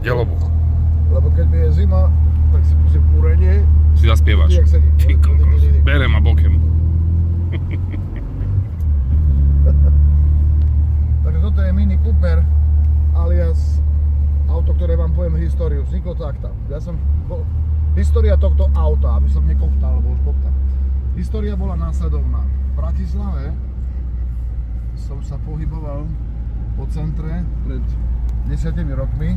Delobuch. Lebo keď mi je zima, tak si pustím kúrenie. Si zaspievaš. Jak sedím. Ty kokos. Berem a bokem. Takže toto je Mini Cooper, alias auto, ktoré vám poviem históriu. Vzniklo to takto. História tohto auta, aby som nekoktal, lebo už koktal. História bola následovná. V Bratislave som sa pohyboval po centre pred 10 rokmi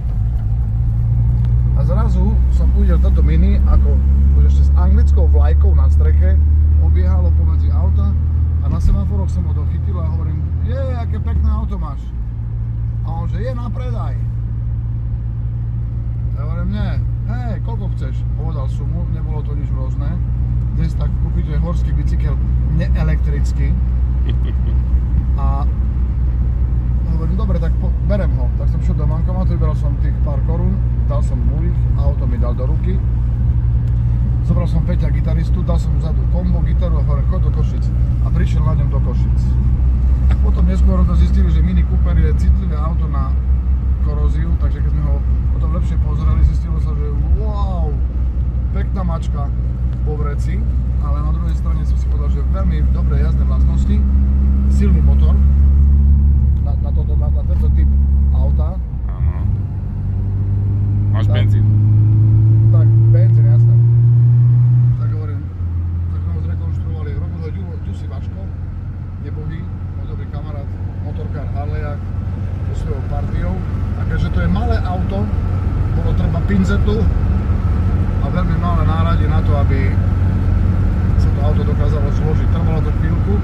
a zrazu som uvidel toto Mini, ako už ešte s anglickou vlajkou na streche obiehalo pomedzi auta a na semaforoch som ho dochytil a hovorím, aké pekné auto máš. A on, že je na predaj. Ja hovorím, nie, hej, koľko chceš? Povedal sumu, nebolo to nič rôzne. Dnes tak kúpite horský bicykel neelektrický. A hovorím, dobre, tak berem ho. Tak som šiel do bankomatu, vyberal som tých pár korún, dal som mu ich, auto mi dal do ruky. Zobral som Peťa gitaristu, dal som mu vzadu kombo, gitaru a hovorím, chod do Košic. A prišiel na ňom do Košic. Potom neskôr zistili, že Mini Cooper je citlivé auto na koróziu, takže keď sme ho potom lepšie pozreli, zistilo sa, že wow, pekná mačka vo vreci, ale na druhej strane som si povedal, že veľmi dobré jazdné vlastnosti, silný motor na tento typ auta. Áno. Máš benzín. Tak, benzín, jasné. Tak hovorím, tak sme ho zrekonštruovali, robil ho Ďusi Vaško, nebohý, môj dobrý kamarát, motorkár Harleyák so svojou partiou. A keďže to je malé auto, bolo treba pinzetu a veľmi malé náradie na to, aby sa to auto dokázalo zložiť. Trvalo to chvíľku.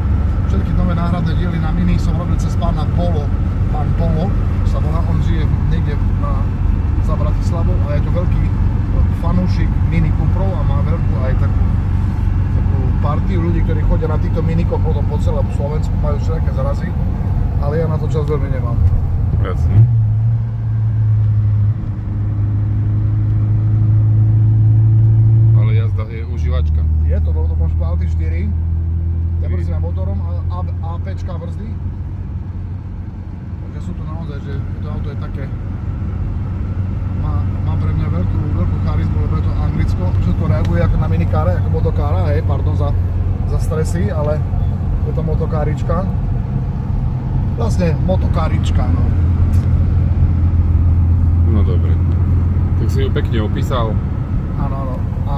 Všetky nové náhradné diely na Mini som robil cez pána Polo. Pán Polo sa volá, on žije niekde za Bratislavou a je to veľký fanúšik Mini Cooperov a má veľkú aj takú partiu ľudí, ktorí chodia na týchto minikoch potom po celom Slovensku, majú všelijaké zrazy, ale ja na to čas veľmi nemám. Jasne. Ale jazda je užívačka. Je to, lebo to máš Alty 4, nebrzíme motorom a APčka brzdy. Takže sú to naozaj, že to auto je také, má pre mňa veľkú charizmu, lebo je to Anglicko, všetko reaguje ako na minikáre, ako motokára, hej, pardon za stresy, ale je to motokárička. Vlastne motokárička, no. No dobre. Tak si ju pekne opísal. Áno, áno. A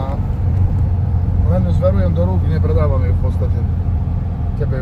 len ju zverujem do rúk, nepredávam ju v podstate. Tebe